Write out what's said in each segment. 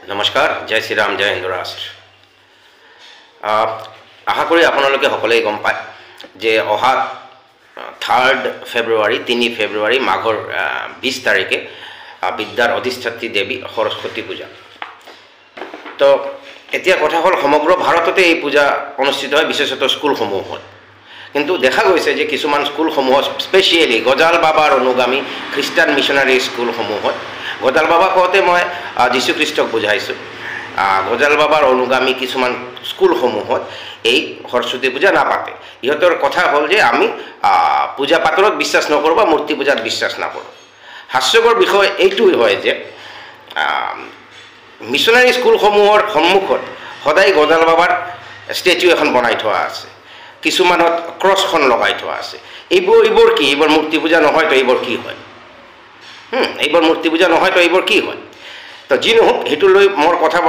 নমস্কাৰ জয় শ্ৰীৰাম জয় হিন্দুৰাজ আশা কৰি আপোনালোকে সকলোৱে গম পায় যে অহা 3 ফেব্ৰুৱাৰী মাঘৰ 20 তাৰিখে বিদ্যাৰ অধিষ্ঠাত্ৰী দেৱী সৰস্বতী পূজা। তো এতিয়া কথা হ'ল সমগ্ৰ ভাৰততে এই পূজা অনুষ্ঠিত হয়, বিশেষত স্কুলসমূহত। কিন্তু দেখা গৈছে যে কিছুমান স্কুলসমূহত স্পেচিয়েলি গজাল বাবাৰ অনুগামী খ্ৰীষ্টান মিছনাৰী স্কুলসমূহত, গজাল বাবা কওঁতে মই যীশুখ্ৰীষ্টক বুজাইছোঁ, গজাল বাবাৰ অনুগামী কিছুমান স্কুলসমূহত এই সৰস্বতী পূজা নাপাতে। ইহঁতৰ কথা হ'ল যে আমি পূজা পাতলত বিশ্বাস নকৰোঁ বা মূৰ্তি পূজাত বিশ্বাস নকৰোঁ। হাস্যকৰ বিষয় এইটোৱেই হয় যে মিছনাৰী স্কুলসমূহৰ সন্মুখত সদায় গজাল বাবাৰ ষ্টেচু এখন বনাই থোৱা আছে, কিছুমানত ক্ৰছখন লগাই থোৱা আছে। এইবোৰ কি? এইবোৰ মূৰ্তি পূজা নহয়তো, এইবোৰ কি হয়? এইবোৰ মূৰ্তি পূজা নহয়তো, এইবোৰ কি হয়? তো যি নহওক, সেইটো লৈ মোৰ কথা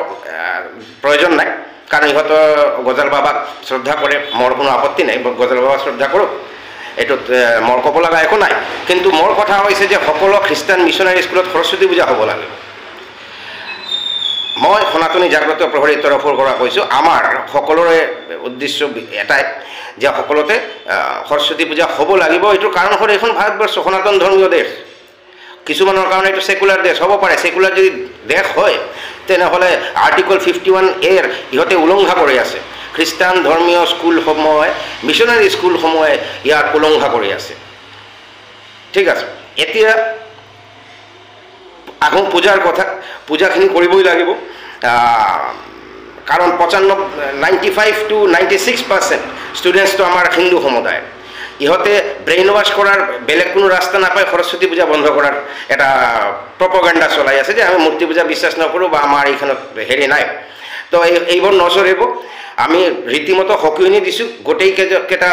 প্ৰয়োজন নাই, কাৰণ ইহঁতৰ গজাল বাবাক শ্ৰদ্ধা কৰে, মোৰ কোনো আপত্তি নাই, গজাল বাবাক শ্ৰদ্ধা কৰক, এইটোত মোৰ ক'ব লগা একো নাই। কিন্তু মোৰ কথা হৈছে যে সকলো খ্ৰীষ্টান মিছনাৰী স্কুলত সৰস্বতী পূজা হ'ব লাগে। মই সনাতনী জাগ্ৰত প্ৰহৰীৰ তৰফৰ পৰা কৈছোঁ, আমাৰ সকলোৰে উদ্দেশ্য এটাই যে সকলোতে সৰস্বতী পূজা হ'ব লাগিব। এইটোৰ কাৰণ হ'ল এইখন ভাৰতবৰ্ষ সনাতন ধৰ্মীয় দেশ। কিছুমানৰ কাৰণে এইটো ছেকুলাৰ দেশ হ'ব পাৰে। ছেকুলাৰ যদি দেশ হয় তেনেহ'লে আৰ্টিকল 51A ইহঁতে উলংঘা কৰি আছে। খ্ৰীষ্টান ধৰ্মীয় স্কুলসমূহে, মিছনাৰী স্কুলসমূহে ইয়াক উলংঘা কৰি আছে। ঠিক আছে, এতিয়া আহোঁ পূজাৰ কথা। পূজাখিনি কৰিবই লাগিব, কাৰণ 95 to 96% ষ্টুডেণ্টছটো আমাৰ হিন্দু সমুদায়। ইহঁতে ব্ৰেইন ৱাছ কৰাৰ বেলেগ কোনো ৰাস্তা নাপায়, সৰস্বতী পূজা বন্ধ কৰাৰ এটা প্ৰপেগাণ্ডা চলাই আছে যে আমি মূৰ্তি পূজা বিশ্বাস নকৰোঁ বা আমাৰ এইখনত হেৰি নাই। তো এইবোৰ নচলিব। আমি ৰীতিমতো সকিয়নি দিছোঁ গোটেইকেইটা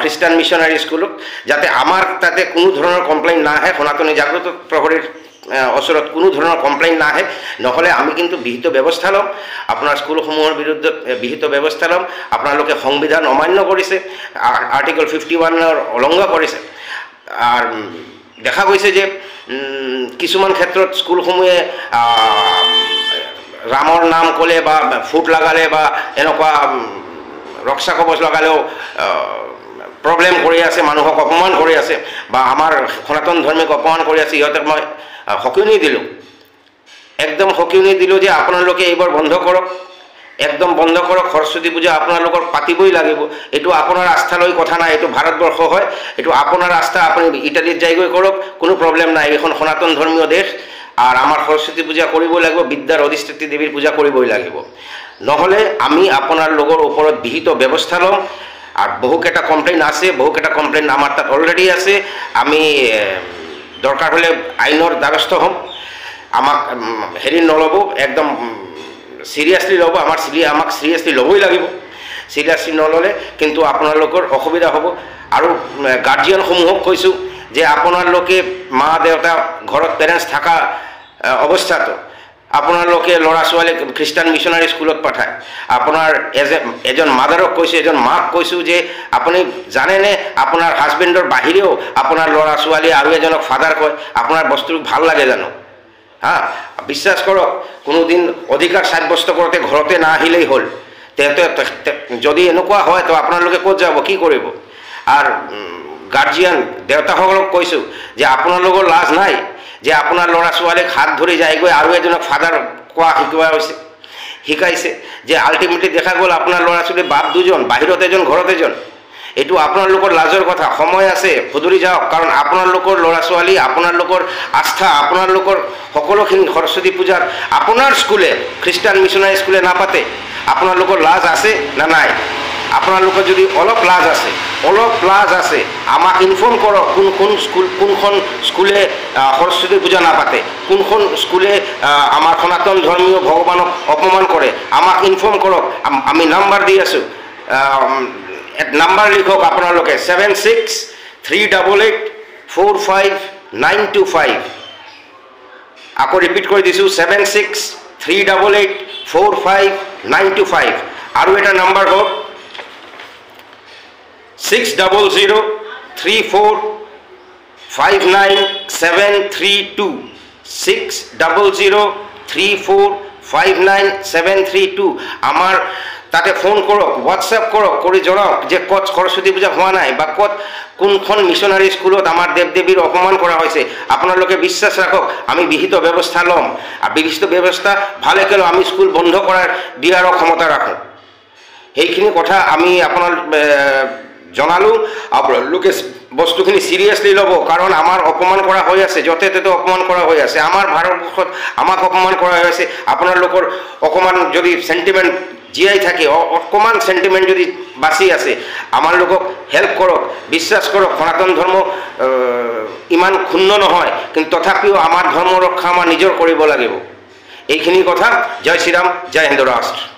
খ্ৰীষ্টান মিছনাৰী স্কুলক, যাতে আমাৰ তাতে কোনো ধৰণৰ কমপ্লেইন নাহে, সনাতনী জাগ্ৰত প্ৰহৰীৰ ওচৰত কোনো ধৰণৰ কমপ্লেইন নাহে। নহ'লে আমি কিন্তু বিহিত ব্যৱস্থা ল'ম, আপোনাৰ স্কুলসমূহৰ বিৰুদ্ধত বিহিত ব্যৱস্থা ল'ম। আপোনালোকে সংবিধান অমান্য কৰিছে, আৰ্টিকল 51 উলংঘা কৰিছে। আৰু দেখা গৈছে যে কিছুমান ক্ষেত্ৰত স্কুলসমূহে ৰামৰ নাম ক'লে বা ফুট লগালে বা এনেকুৱা ৰক্ষা কৱচ লগালেও প্ৰব্লেম কৰি আছে, মানুহক অপমান কৰি আছে বা আমাৰ সনাতন ধৰ্মীক অপমান কৰি আছে। ইহঁতক মই সকিয়নি দিলোঁ, একদম সকিয়নি দিলোঁ যে আপোনালোকে এইবোৰ বন্ধ কৰক, একদম বন্ধ কৰক। সৰস্বতী পূজা আপোনালোকৰ পাতিবই লাগিব। এইটো আপোনাৰ আস্থালৈ কথা নাই, এইটো ভাৰতবৰ্ষ হয়, এইটো আপোনাৰ আস্থা। আপুনি ইটালীত যাইগৈ কৰক, কোনো প্ৰব্লেম নাই। এইখন সনাতন ধৰ্মীয় দেশ আৰু আমাৰ সৰস্বতী পূজা কৰিবই লাগিব, বিদ্যাৰ অধিষ্ঠাত্ৰী দেৱীৰ পূজা কৰিবই লাগিব। নহ'লে আমি আপোনালোকৰ ওপৰত বিহিত ব্যৱস্থা ল'ম। আৰু বহুকেইটা কমপ্লেইন আছে, বহুকেইটা কমপ্লেইন আমাৰ তাত অলৰেডি আছে। আমি দৰকাৰ হ'লে আইনৰ দ্বাৰস্থ হ'ম। আমাক হেৰি নল'ব, একদম চিৰিয়াছলি ল'ব। আমাক চিৰিয়াছলি ল'বই লাগিব। চিৰিয়াছলি নল'লে কিন্তু আপোনালোকৰ অসুবিধা হ'ব। আৰু গাৰ্জিয়ানসমূহক কৈছোঁ যে আপোনালোকে মা দেউতা ঘৰত পেৰেণ্টছ থকা অৱস্থাতো আপোনালোকে ল'ৰা ছোৱালীক খ্ৰীষ্টান মিছনাৰী স্কুলত পঠায়। আপোনাৰ এজন মাদাৰক কৈছোঁ, এজন মাক কৈছোঁ যে আপুনি জানেনে আপোনাৰ হাজবেণ্ডৰ বাহিৰেও আপোনাৰ ল'ৰা ছোৱালীয়ে আৰু এজনক ফাদাৰ কয়। আপোনাৰ বস্তুটো ভাল লাগে জানো? বিশ্বাস কৰক, কোনোদিন অধিকাৰ সাব্যস্ত কৰোঁতে ঘৰতে নাহিলেই হ'ল। যদি এনেকুৱা হয় তো আপোনালোকে ক'ত যাব, কি কৰিব? আৰু গাৰ্জিয়ান দেউতাসকলক কৈছোঁ যে আপোনালোকৰ লাজ নাই যে আপোনাৰ ল'ৰা ছোৱালীক হাত ধৰি যায়গৈ আৰু এজনক ফাদাৰ কোৱা শিকাইছে যে আল্টিমেটলি দেখা গ'ল আপোনাৰ ল'ৰা ছোৱালী বাপ দুজন, বাহিৰত এজন, ঘৰত এজন। এইটো আপোনালোকৰ লাজৰ কথা। সময় আছে, শুধৰি যাওক, কাৰণ আপোনালোকৰ ল'ৰা ছোৱালী, আপোনালোকৰ আস্থা, আপোনালোকৰ সকলোখিনি সৰস্বতী পূজাত আপোনাৰ স্কুলে, খ্ৰীষ্টান মিছনাৰী স্কুলে নাপাতে। আপোনালোকৰ লাজ আছে না নাই? আপোনালোকৰ যদি অলপ লাজ আছে আমাক ইনফৰ্ম কৰক, কোনখন স্কুলে সৰস্বতী পূজা নাপাতে, কোনখন স্কুলে আমাৰ সনাতন ধৰ্মীয় ভগৱানক অপমান কৰে, আমাক ইনফৰ্ম কৰক। আমি নাম্বাৰ দি আছোঁ, নাম্বাৰ লিখক আপোনালোকে 7638845925। আকৌ ৰিপিট কৰি দিছোঁ, 7638845925। আৰু এটা নাম্বাৰ হওক 6003459732 600345 59732 আমাৰ তাতে ফোন কৰক, হোৱাটছএপ কৰক, কৰি জনাওক যে ক'ত সৰস্বতী পূজা হোৱা নাই বা ক'ত কোনখন মিছনাৰী স্কুলত আমাৰ দেৱ দেৱীৰ অপমান কৰা হৈছে। আপোনালোকে বিশ্বাস ৰাখক, আমি বিহিত ব্যৱস্থা ল'ম। আৰু বিহিত ব্যৱস্থা ভালে ক'লেও আমি স্কুল বন্ধ কৰাৰ দিয়াৰো ক্ষমতা ৰাখোঁ। সেইখিনি কথা আমি আপোনাক জনালোঁ। আপোনালোকে বস্তুখিনি চিৰিয়াছলি ল'ব, কাৰণ আমাৰ অপমান কৰা হৈ আছে, য'তে ত'তে অপমান কৰা হৈ আছে। আমাৰ ভাৰতবৰ্ষত আমাক অপমান কৰা হৈ আছে। আপোনালোকৰ অকণমান যদি চেণ্টিমেণ্ট জীয়াই থাকে, অকণমান চেণ্টিমেণ্ট যদি বাচি আছে, আমালোকক হেল্প কৰক। বিশ্বাস কৰক, সনাতন ধৰ্ম ইমান ক্ষুণ্ণ নহয়, কিন্তু তথাপিও আমাৰ ধৰ্ম ৰক্ষা আমাৰ নিজৰ কৰিব লাগিব। এইখিনি কথা। জয় শ্ৰীৰাম, জয় হিন্দ ৰাষ্ট্ৰ।